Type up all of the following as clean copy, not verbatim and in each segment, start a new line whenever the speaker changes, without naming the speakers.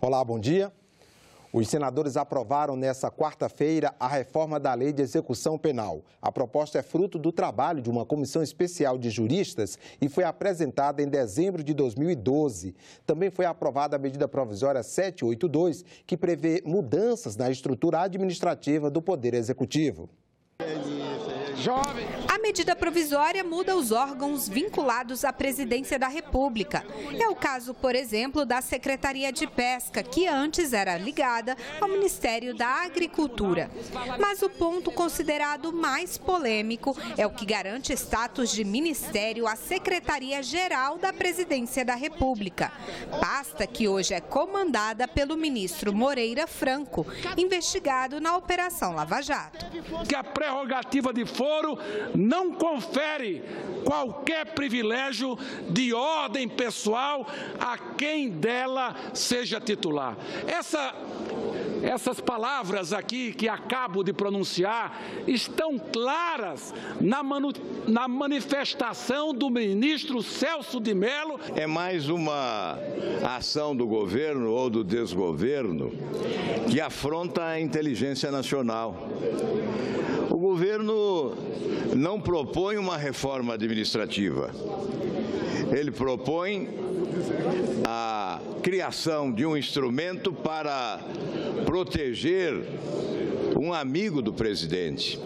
Olá, bom dia. Os senadores aprovaram nesta quarta-feira a reforma da Lei de Execução Penal. A proposta é fruto do trabalho de uma comissão especial de juristas e foi apresentada em dezembro de 2012. Também foi aprovada a medida provisória 782, que prevê mudanças na estrutura administrativa do Poder Executivo.
A medida provisória muda os órgãos vinculados à Presidência da República. É o caso, por exemplo, da Secretaria de Pesca, que antes era ligada ao Ministério da Agricultura. Mas o ponto considerado mais polêmico é o que garante status de ministério à Secretaria-Geral da Presidência da República, pasta que hoje é comandada pelo ministro Moreira Franco, investigado na Operação Lava Jato.
Que a prerrogativa de foro não confere qualquer privilégio de ordem pessoal a quem dela seja titular. Essas palavras aqui que acabo de pronunciar estão claras na manifestação do ministro Celso de Mello.
É mais uma ação do governo ou do desgoverno que afronta a inteligência nacional. O governo não propõe uma reforma administrativa. Ele propõe a criação de um instrumento para proteger um amigo do presidente.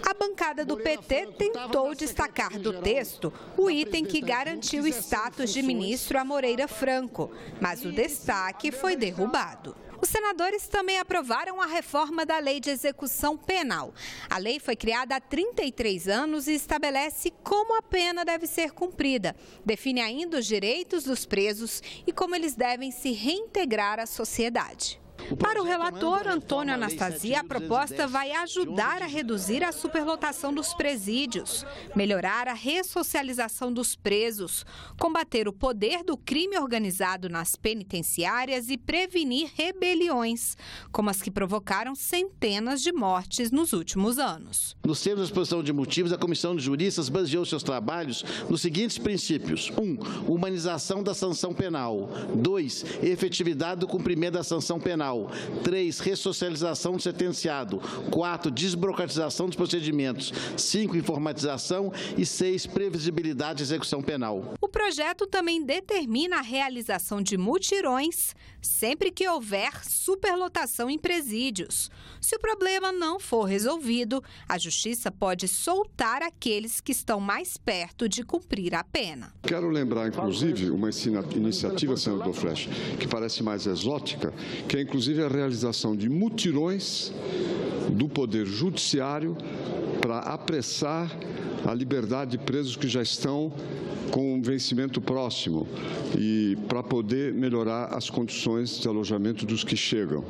A bancada do PT tentou destacar do texto o item que garantiu o status de ministro a Moreira Franco, mas o destaque foi derrubado. Os senadores também aprovaram a reforma da Lei de Execução Penal. A lei foi criada há 33 anos e estabelece como a pena deve ser cumprida. Define ainda os direitos dos presos e como eles devem se reintegrar à sociedade. Para o relator Antônio Anastasia, a proposta vai ajudar a reduzir a superlotação dos presídios, melhorar a ressocialização dos presos, combater o poder do crime organizado nas penitenciárias e prevenir rebeliões, como as que provocaram centenas de mortes nos últimos anos.
Nos termos da exposição de motivos, a Comissão de Juristas baseou seus trabalhos nos seguintes princípios: 1. Humanização da sanção penal. 2. Efetividade do cumprimento da sanção penal. 3. Ressocialização do sentenciado. 4. Desburocratização dos procedimentos. 5. Informatização. E 6. Previsibilidade de execução penal.
O projeto também determina a realização de mutirões sempre que houver superlotação em presídios. Se o problema não for resolvido, a Justiça pode soltar aqueles que estão mais perto de cumprir a pena.
Quero lembrar, inclusive, uma iniciativa, senador Freixo, que parece mais exótica, que é, inclusive, a realização de mutirões do Poder Judiciário para apressar a liberdade de presos que já estão com um vencimento próximo e para poder melhorar as condições de alojamento dos que chegam.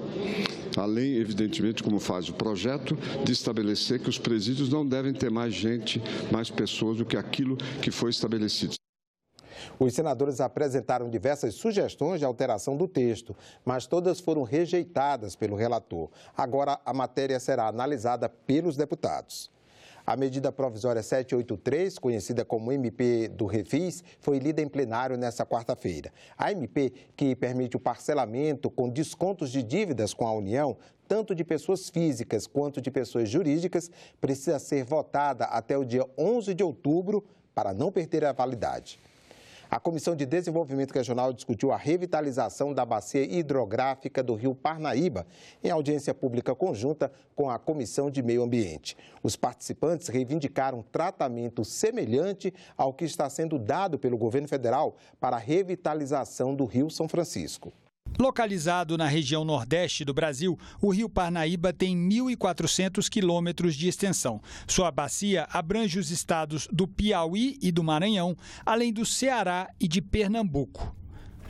Além, evidentemente, como faz o projeto, de estabelecer que os presídios não devem ter mais gente, mais pessoas do que aquilo que foi estabelecido.
Os senadores apresentaram diversas sugestões de alteração do texto, mas todas foram rejeitadas pelo relator. Agora, a matéria será analisada pelos deputados. A medida provisória 783, conhecida como MP do Refis, foi lida em plenário nesta quarta-feira. A MP, que permite o parcelamento com descontos de dívidas com a União, tanto de pessoas físicas quanto de pessoas jurídicas, precisa ser votada até o dia 11 de outubro para não perder a validade. A Comissão de Desenvolvimento Regional discutiu a revitalização da bacia hidrográfica do Rio Parnaíba, em audiência pública conjunta com a Comissão de Meio Ambiente. Os participantes reivindicaram tratamento semelhante ao que está sendo dado pelo governo federal para a revitalização do Rio São Francisco.
Localizado na região nordeste do Brasil, o Rio Parnaíba tem 1.400 quilômetros de extensão. Sua bacia abrange os estados do Piauí e do Maranhão, além do Ceará e de Pernambuco.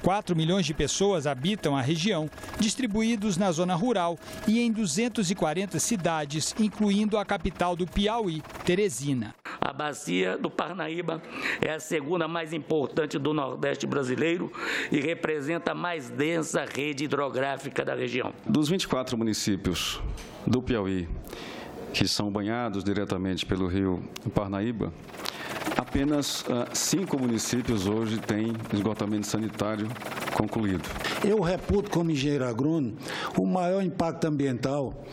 4 milhões de pessoas habitam a região, distribuídos na zona rural e em 240 cidades, incluindo a capital do Piauí, Teresina.
A bacia do Parnaíba é a segunda mais importante do Nordeste brasileiro e representa a mais densa rede hidrográfica da região.
Dos 24 municípios do Piauí, que são banhados diretamente pelo rio Parnaíba, Apenas 5 municípios hoje têm esgotamento sanitário concluído.
Eu reputo, como engenheiro agrônomo, o maior impacto ambiental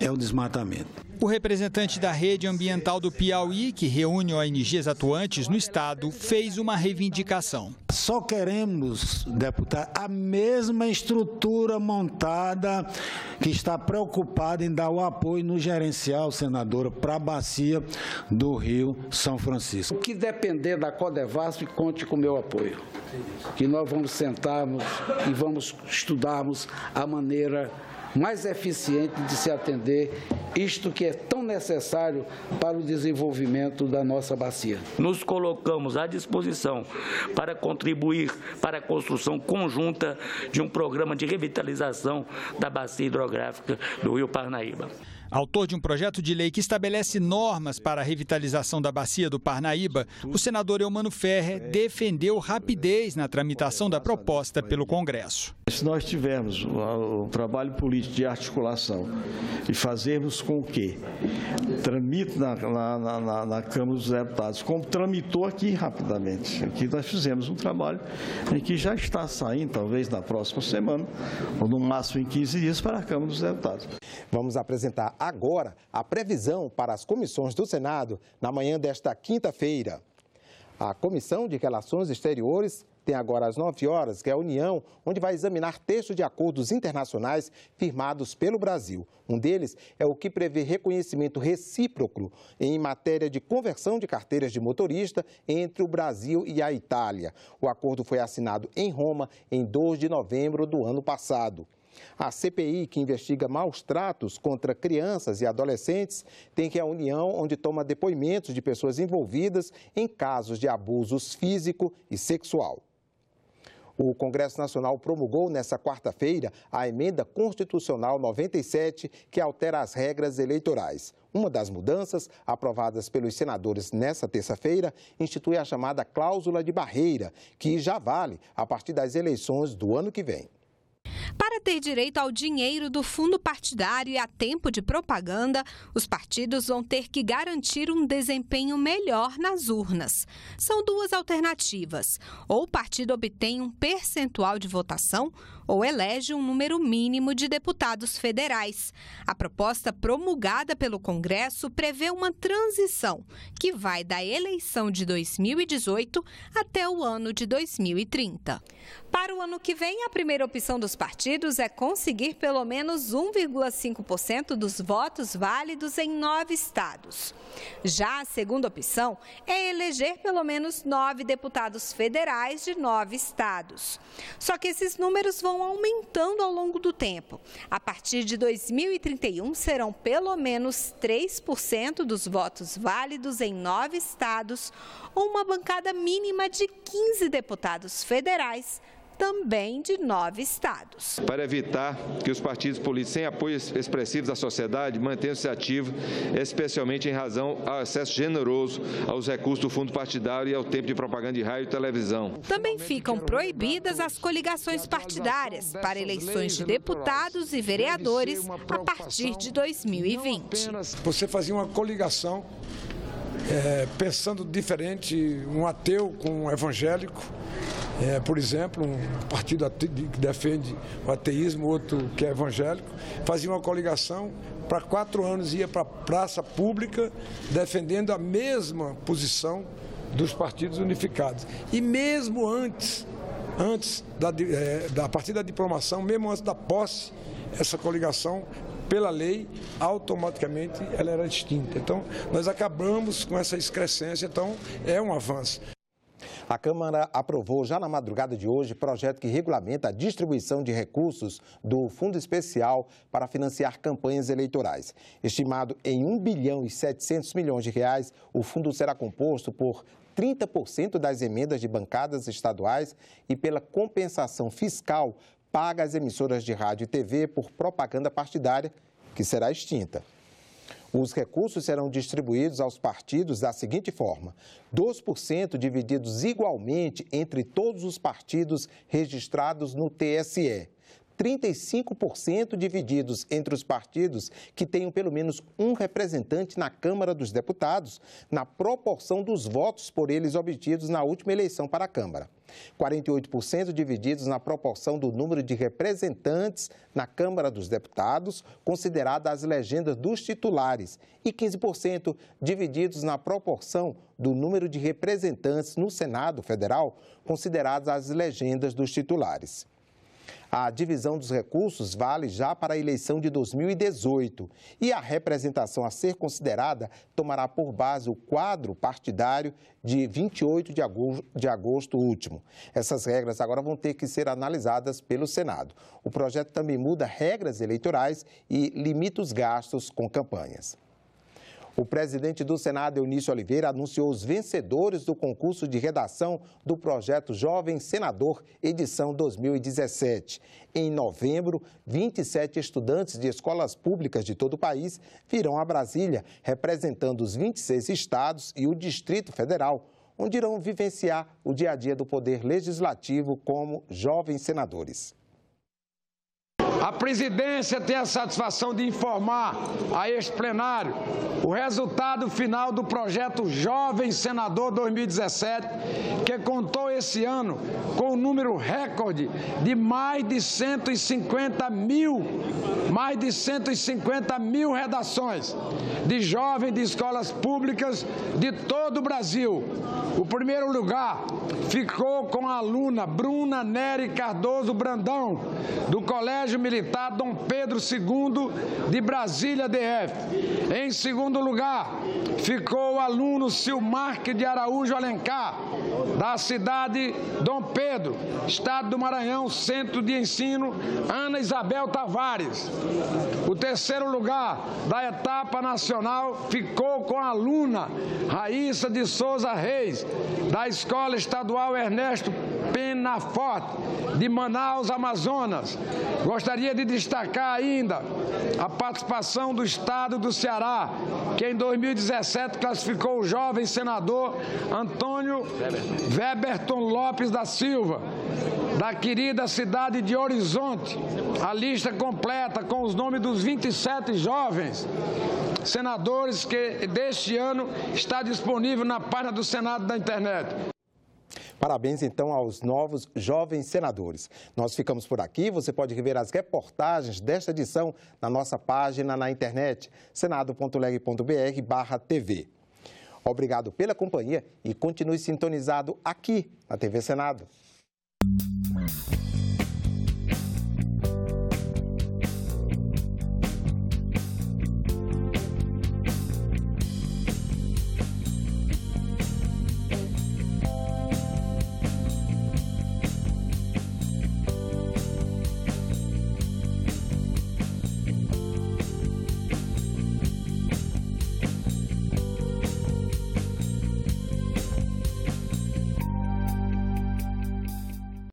é o desmatamento.
O representante da Rede Ambiental do Piauí, que reúne ONGs atuantes no estado, fez uma reivindicação.
Só queremos, deputado, a mesma estrutura montada que está preocupada em dar o apoio no gerencial, senadora, para a bacia do Rio São Francisco.
O que depender da Codevasf, conte com o meu apoio. Que nós vamos sentarmos e vamos estudarmos a maneira mais eficiente de se atender isto que é tão necessário para o desenvolvimento da nossa bacia.
Nos colocamos à disposição para contribuir para a construção conjunta de um programa de revitalização da bacia hidrográfica do Rio Parnaíba.
Autor de um projeto de lei que estabelece normas para a revitalização da bacia do Parnaíba, o senador Eumano Ferrer defendeu rapidez na tramitação da proposta pelo Congresso.
Se nós tivermos o trabalho político de articulação e fazermos com que tramite na Câmara dos Deputados, como tramitou aqui rapidamente, aqui nós fizemos um trabalho em que já está saindo, talvez na próxima semana, ou no máximo em 15 dias, para a Câmara dos Deputados.
Vamos apresentar agora a previsão para as comissões do Senado na manhã desta quinta-feira. A Comissão de Relações Exteriores tem agora às 9 horas, que é a União, onde vai examinar textos de acordos internacionais firmados pelo Brasil. Um deles é o que prevê reconhecimento recíproco em matéria de conversão de carteiras de motorista entre o Brasil e a Itália. O acordo foi assinado em Roma em 2 de novembro do ano passado. A CPI, que investiga maus tratos contra crianças e adolescentes, tem reunião onde toma depoimentos de pessoas envolvidas em casos de abusos físico e sexual. O Congresso Nacional promulgou nesta quarta-feira a Emenda Constitucional 97, que altera as regras eleitorais. Uma das mudanças, aprovadas pelos senadores nesta terça-feira, institui a chamada cláusula de barreira, que já vale a partir das eleições do ano que vem.
Para ter direito ao dinheiro do fundo partidário e a tempo de propaganda, os partidos vão ter que garantir um desempenho melhor nas urnas. São duas alternativas. Ou o partido obtém um percentual de votação, ou elege um número mínimo de deputados federais. A proposta promulgada pelo Congresso prevê uma transição que vai da eleição de 2018 até o ano de 2030. Para o ano que vem, a primeira opção dos partidos é conseguir pelo menos 1,5% dos votos válidos em 9 estados. Já a segunda opção é eleger pelo menos 9 deputados federais de 9 estados. Só que esses números vão aumentando ao longo do tempo. A partir de 2031, serão pelo menos 3% dos votos válidos em 9 estados ou uma bancada mínima de 15 deputados federais, também de 9 estados.
Para evitar que os partidos políticos sem apoio expressivo da sociedade mantenham-se ativos, especialmente em razão ao acesso generoso aos recursos do fundo partidário e ao tempo de propaganda de rádio e televisão.
Também ficam proibidas as coligações partidárias para eleições de deputados e vereadores a partir de 2020.
Você fazia uma coligação pensando diferente, um ateu com um evangélico. Por exemplo, um partido que defende o ateísmo, outro que é evangélico, fazia uma coligação, para 4 anos ia para a praça pública defendendo a mesma posição dos partidos unificados. E mesmo antes a partir da diplomação, mesmo antes da posse, essa coligação, pela lei, automaticamente ela era extinta. Então, nós acabamos com essa excrescência, então é um avanço.
A Câmara aprovou já na madrugada de hoje projeto que regulamenta a distribuição de recursos do Fundo Especial para financiar campanhas eleitorais. Estimado em R$ 1 bilhão e 700 milhões de reais, o fundo será composto por 30% das emendas de bancadas estaduais e pela compensação fiscal paga às emissoras de rádio e TV por propaganda partidária, que será extinta. Os recursos serão distribuídos aos partidos da seguinte forma: 2% divididos igualmente entre todos os partidos registrados no TSE, 35% divididos entre os partidos que tenham pelo menos um representante na Câmara dos Deputados, na proporção dos votos por eles obtidos na última eleição para a Câmara. 48% divididos na proporção do número de representantes na Câmara dos Deputados, considerada as legendas dos titulares, e 15% divididos na proporção do número de representantes no Senado Federal, consideradas as legendas dos titulares. A divisão dos recursos vale já para a eleição de 2018 e a representação a ser considerada tomará por base o quadro partidário de 28 de agosto último. Essas regras agora vão ter que ser analisadas pelo Senado. O projeto também muda regras eleitorais e limita os gastos com campanhas. O presidente do Senado, Eunício Oliveira, anunciou os vencedores do concurso de redação do projeto Jovem Senador, edição 2017. Em novembro, 27 estudantes de escolas públicas de todo o país virão a Brasília, representando os 26 estados e o Distrito Federal, onde irão vivenciar o dia a dia do Poder Legislativo como jovens senadores.
A presidência tem a satisfação de informar a este plenário o resultado final do projeto Jovem Senador 2017, que contou esse ano com um número recorde de mais de 150 mil redações de jovens de escolas públicas de todo o Brasil. O primeiro lugar ficou com a aluna Bruna Nery Cardoso Brandão, do Colégio Militar Dom Pedro II de Brasília DF. Em segundo lugar, ficou o aluno Silmarque de Araújo Alencar, da cidade Dom Pedro, estado do Maranhão, Centro de Ensino Ana Isabel Tavares. O terceiro lugar da etapa nacional ficou com a aluna Raíssa de Souza Reis, da Escola Estadual Ernesto Penaforte, de Manaus, Amazonas. Gostaria de destacar ainda a participação do Estado do Ceará, que em 2017 classificou o jovem senador Antônio Weberton Lopes da Silva, da querida cidade de Horizonte. A lista completa com os nomes dos 27 jovens senadores que deste ano está disponível na página do Senado da internet.
Parabéns, então, aos novos jovens senadores. Nós ficamos por aqui. Você pode rever as reportagens desta edição na nossa página na internet, senado.leg.br/TV. Obrigado pela companhia e continue sintonizado aqui na TV Senado.